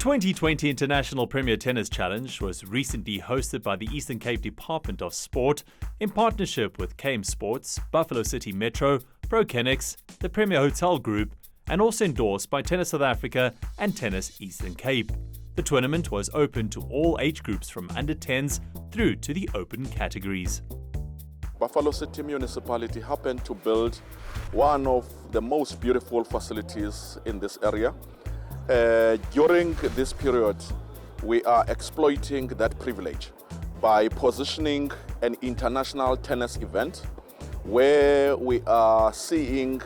The 2020 International Premier Tennis Challenge was recently hosted by the Eastern Cape Department of Sport in partnership with KM Sports, Buffalo City Metro, ProKennex, the Premier Hotel Group, and also endorsed by Tennis South Africa and Tennis Eastern Cape. The tournament was open to all age groups from under 10s through to the open categories. Buffalo City Municipality happened to build one of the most beautiful facilities in this area. During this period, we are exploiting that privilege by positioning an international tennis event where we are seeing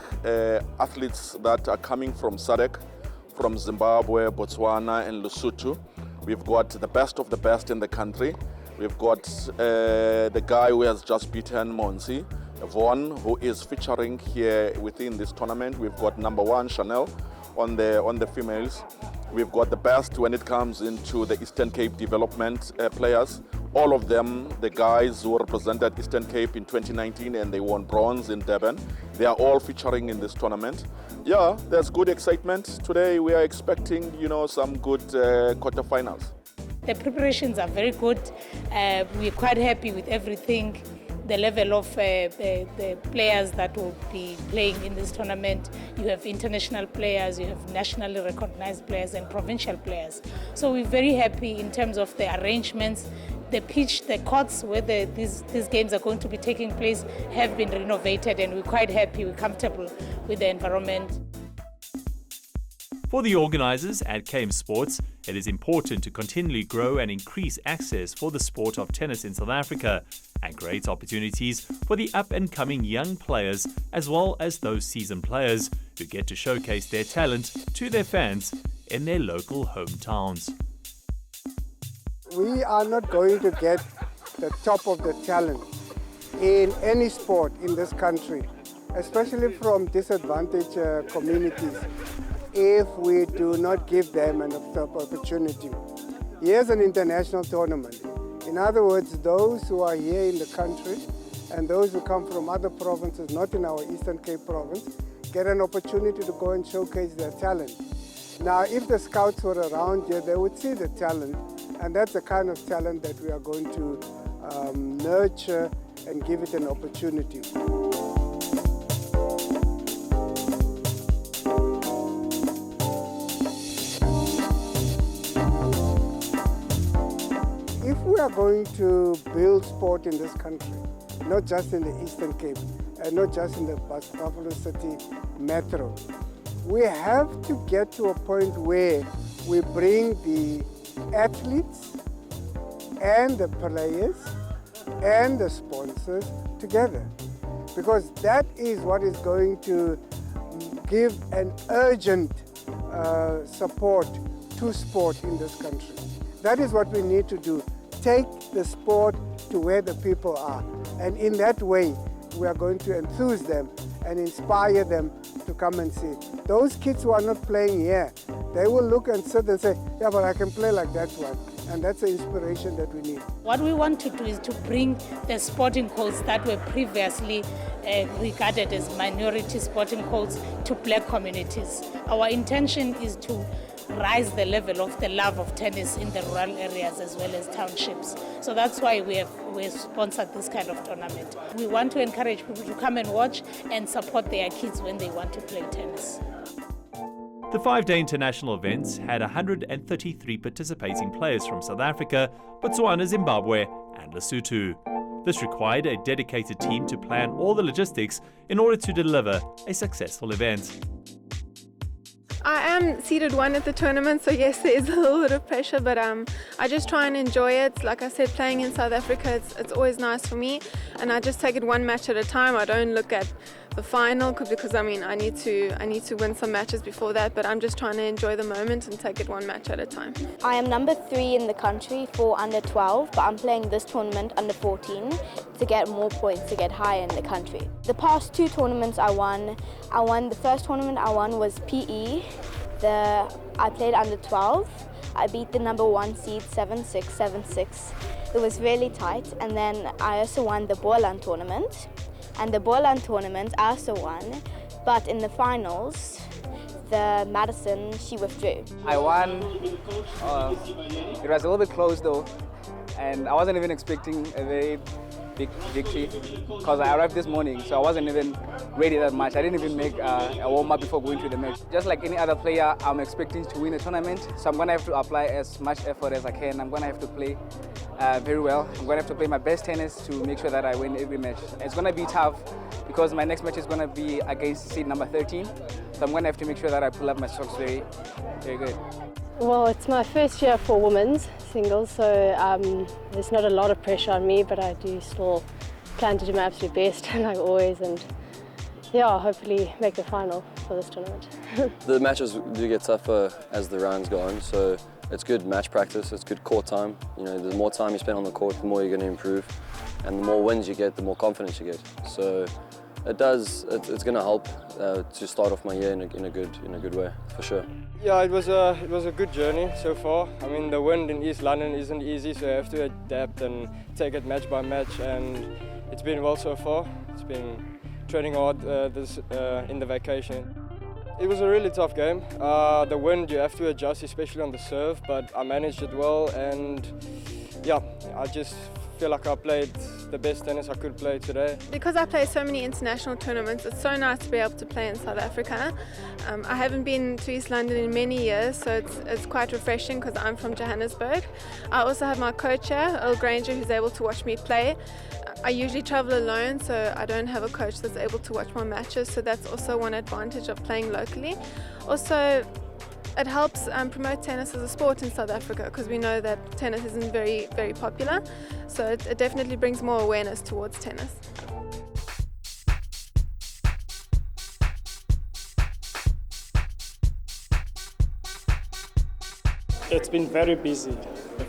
athletes that are coming from SADC, from Zimbabwe, Botswana and Lesotho. We've got the best of the best in the country. We've got the guy who has just beaten Monsi, Vaughan, who is featuring here within this tournament. We've got number one, Chanel, on the females. We've got the best when it comes into the Eastern Cape development players. All of them, the guys who represented Eastern Cape in 2019 and they won bronze in Durban, they are all featuring in this tournament. Yeah, there's good excitement. Today we are expecting, some good quarterfinals. The preparations are very good. We're quite happy with everything. The level of the players that will be playing in this tournament. You have international players, you have nationally recognized players and provincial players. So we're very happy in terms of the arrangements. The pitch, the courts where these games are going to be taking place have been renovated, and we're quite happy, we're comfortable with the environment. For the organisers at KM Sports, it is important to continually grow and increase access for the sport of tennis in South Africa and create opportunities for the up-and-coming young players as well as those seasoned players who get to showcase their talent to their fans in their local hometowns. We are not going to get the top of the talent in any sport in this country, especially from disadvantaged communities, if we do not give them an opportunity. Here's an international tournament. In other words, those who are here in the country and those who come from other provinces, not in our Eastern Cape province, get an opportunity to go and showcase their talent. Now, if the scouts were around here, they would see the talent, and that's the kind of talent that we are going to nurture and give it an opportunity. If we are going to build sport in this country, not just in the Eastern Cape and not just in the Buffalo City Metro, we have to get to a point where we bring the athletes and the players and the sponsors together, because that is what is going to give an urgent support to sport in this country. That is what we need to do. Take the sport to where the people are. And in that way, we are going to enthuse them and inspire them to come and see. Those kids who are not playing here, they will look and sit and say, yeah, but I can play like that one. And that's the inspiration that we need. What we want to do is to bring the sporting codes that were previously regarded as minority sporting codes to black communities. Our intention is to rise the level of the love of tennis in the rural areas as well as townships. So that's why we have sponsored this kind of tournament. We want to encourage people to come and watch and support their kids when they want to play tennis. The 5-day international events had 133 participating players from South Africa, Botswana, Zimbabwe and Lesotho. This required a dedicated team to plan all the logistics in order to deliver a successful event. I am seeded 1 at the tournament, so yes, there is a little bit of pressure, but I just try and enjoy it. Like I said, playing in South Africa, it's always nice for me, and I just take it 1 match at a time. I don't look at the final because I need to win some matches before that, but I'm just trying to enjoy the moment and take it 1 match at a time. I am number 3 in the country for under 12, but I'm playing this tournament under 14 to get more points, to get higher in the country. The past 2 tournaments I won. The first tournament I won was PE. I played under 12. I beat the number 1 seed 7-6, 7-6. It was really tight, and then I also won the Boland tournament. And the Boland tournament I also won, but in the finals, the Madison, she withdrew. I won. It was a little bit close though, and I wasn't even expecting a very big victory because I arrived this morning, so I wasn't even ready that much. I didn't even make a warm-up before going to the match. Just like any other player, I'm expecting to win a tournament, so I'm going to have to apply as much effort as I can. I'm going to have to play very well. I'm going to have to play my best tennis to make sure that I win every match. It's going to be tough because my next match is going to be against seed number 13, so I'm going to have to make sure that I pull up my strokes very, very good. Well, it's my first year for women's singles, so there's not a lot of pressure on me, but I do still plan to do my absolute best, like always, and yeah, hopefully make the final for this tournament. The matches do get tougher as the rounds go on, so it's good match practice, it's good court time. You know, the more time you spend on the court, the more you're going to improve, and the more wins you get, the more confidence you get. So it's going to help to start off my year in a good way, for sure. Yeah, it was a good journey so far. I mean, the wind in East London isn't easy, so you have to adapt and take it match by match, and it's been well so far. It's been training hard in the vacation. It was a really tough game. The wind, you have to adjust, especially on the serve, but I managed it well, and yeah, I just feel like I played the best tennis I could play today. Because I play so many international tournaments, it's so nice to be able to play in South Africa. I haven't been to East London in many years, so it's quite refreshing because I'm from Johannesburg. I also have my coach here, Earl Granger, who's able to watch me play. I usually travel alone, so I don't have a coach that's able to watch my matches, so that's also one advantage of playing locally. Also, it helps promote tennis as a sport in South Africa because we know that tennis isn't very, very popular. So it definitely brings more awareness towards tennis. It's been very busy.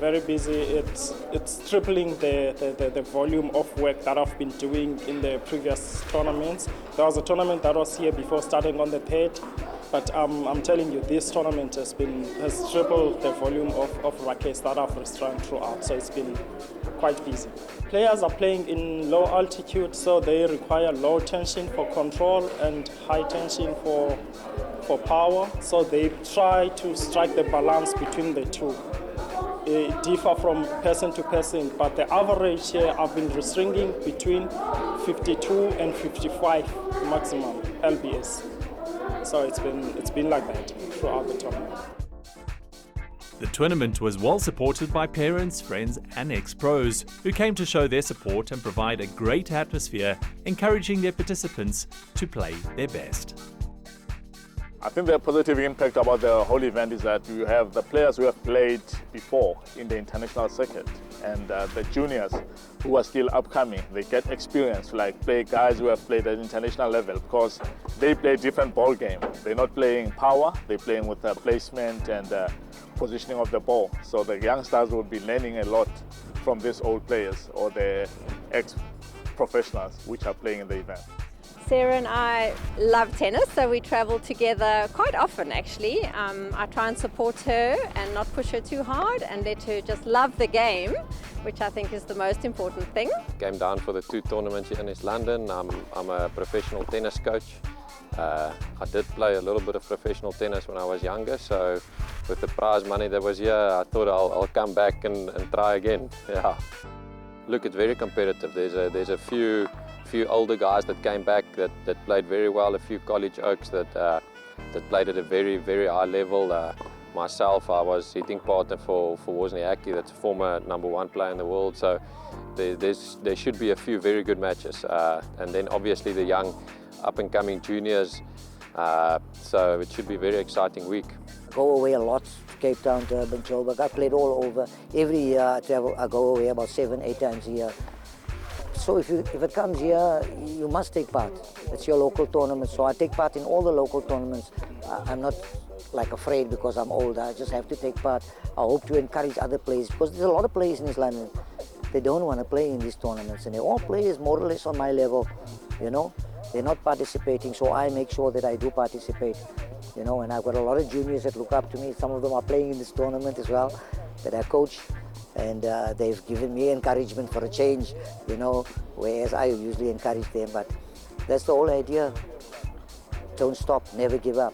It's tripling the volume of work that I've been doing in the previous tournaments. There was a tournament that was here before starting on the 3rd. But I'm telling you, this tournament has tripled the volume of rackets that I've run throughout, so it's been quite busy. Players are playing in low altitude, so they require low tension for control and high tension for power, so they try to strike the balance between the two. It differ from person to person, but the average here I've been restricting between 52 and 55 maximum LBS. So it's been like that throughout the tournament. The tournament was well supported by parents, friends and ex-pros who came to show their support and provide a great atmosphere, encouraging their participants to play their best. I think the positive impact about the whole event is that you have the players who have played before in the international circuit and the juniors who are still upcoming. They get experience, like play guys who have played at international level because they play different ball game. They're not playing power, they're playing with the placement and positioning of the ball. So the youngsters will be learning a lot from these old players or the ex-professionals which are playing in the event. Sarah and I love tennis, so we travel together quite often actually. I try and support her and not push her too hard and let her just love the game, which I think is the most important thing. Came down for the 2 tournaments here in East London. I'm a professional tennis coach. I did play a little bit of professional tennis when I was younger, so with the prize money that was here, I thought I'll come back and try again. Yeah. Look, it's very competitive. There's a few older guys that came back that played very well, a few college oaks that played at a very, very high level. Myself, I was hitting partner for Wozniacki, that's a former #1 player in the world, so there should be a few very good matches. And then obviously the young up-and-coming juniors, so it should be a very exciting week. I go away a lot, Cape Town, Durban, Joburg. I played all over. Every year I go away about 7-8 times a year. So if it comes here, you must take part. It's your local tournament, so I take part in all the local tournaments. I'm not like afraid because I'm older. I just have to take part. I hope to encourage other players because there's a lot of players in East London. They don't want to play in these tournaments, and they all players more or less on my level. You know, they're not participating, so I make sure that I do participate. You know, and I've got a lot of juniors that look up to me. Some of them are playing in this tournament as well, that I coach. And they've given me encouragement for a change, you know, whereas I usually encourage them. But that's the whole idea. Don't stop, never give up.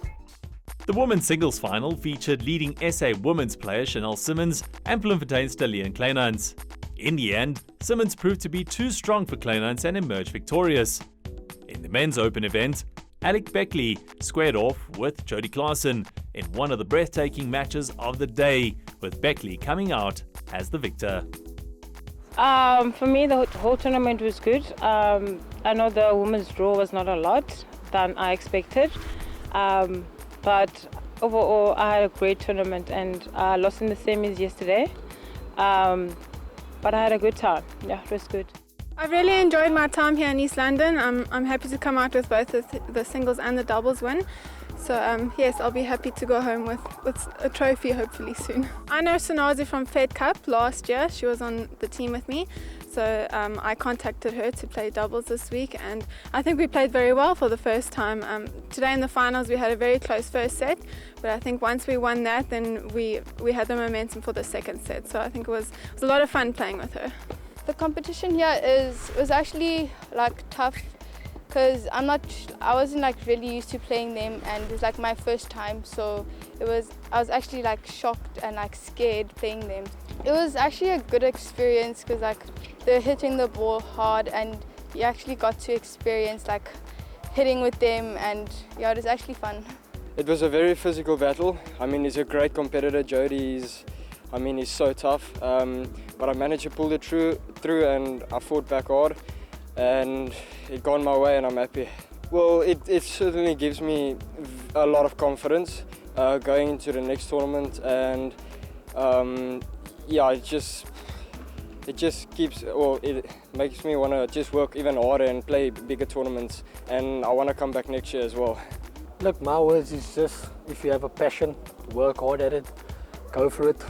The women's singles final featured leading SA women's player Chanel Simmons and Bloemfontein's Dalian Kleinhans. In the end, Simmons proved to be too strong for Kleinhans and emerged victorious. In the men's open event, Alec Beckley squared off with Jody Klaasen in one of the breathtaking matches of the day, with Beckley coming out as the victor. For me, the whole tournament was good. I know the women's draw was not a lot than I expected, but overall I had a great tournament and I lost in the semis yesterday, but I had a good time. Yeah, it was good. I've really enjoyed my time here in East London. I'm happy to come out with both the singles and the doubles win. So yes, I'll be happy to go home with a trophy hopefully soon. I know Sanazi from Fed Cup last year. She was on the team with me. So I contacted her to play doubles this week, and I think we played very well for the first time. Today in the finals we had a very close first set, but I think once we won that, then we had the momentum for the second set. So I think it was a lot of fun playing with her. The competition here was actually like tough because I wasn't like really used to playing them, and it was like my first time, so I was actually like shocked and like scared playing them. It was actually a good experience because like they're hitting the ball hard and you actually got to experience like hitting with them, and yeah, it was actually fun. It was a very physical battle. I mean, he's a great competitor, Jody. He's so tough, but I managed to pull it through and I fought back hard and it got my way and I'm happy. Well, it certainly gives me a lot of confidence going into the next tournament, and yeah, it makes me want to just work even harder and play bigger tournaments, and I want to come back next year as well. Look, my words is just, if you have a passion, work hard at it, go for it.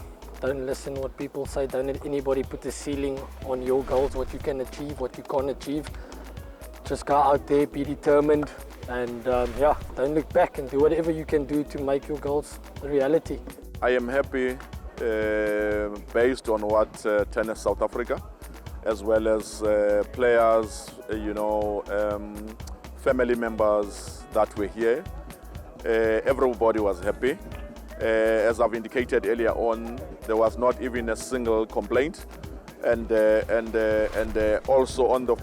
Don't listen what people say. Don't let anybody put the ceiling on your goals, what you can achieve, what you can't achieve. Just go out there, be determined, and yeah, don't look back and do whatever you can do to make your goals a reality. I am happy based on what Tennis South Africa, as well as players, family members that were here. Everybody was happy. As I've indicated earlier on, there was not even a single complaint, and also on the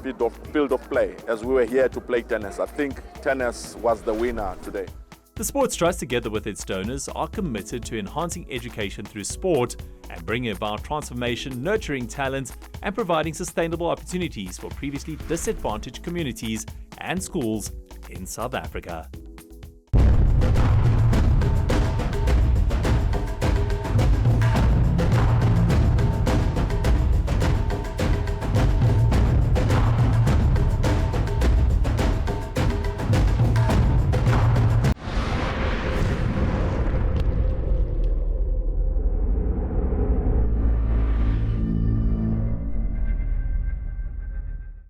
field of play, as we were here to play tennis. I think tennis was the winner today. The Sports Trust, together with its donors, are committed to enhancing education through sport and bringing about transformation, nurturing talent, and providing sustainable opportunities for previously disadvantaged communities and schools in South Africa.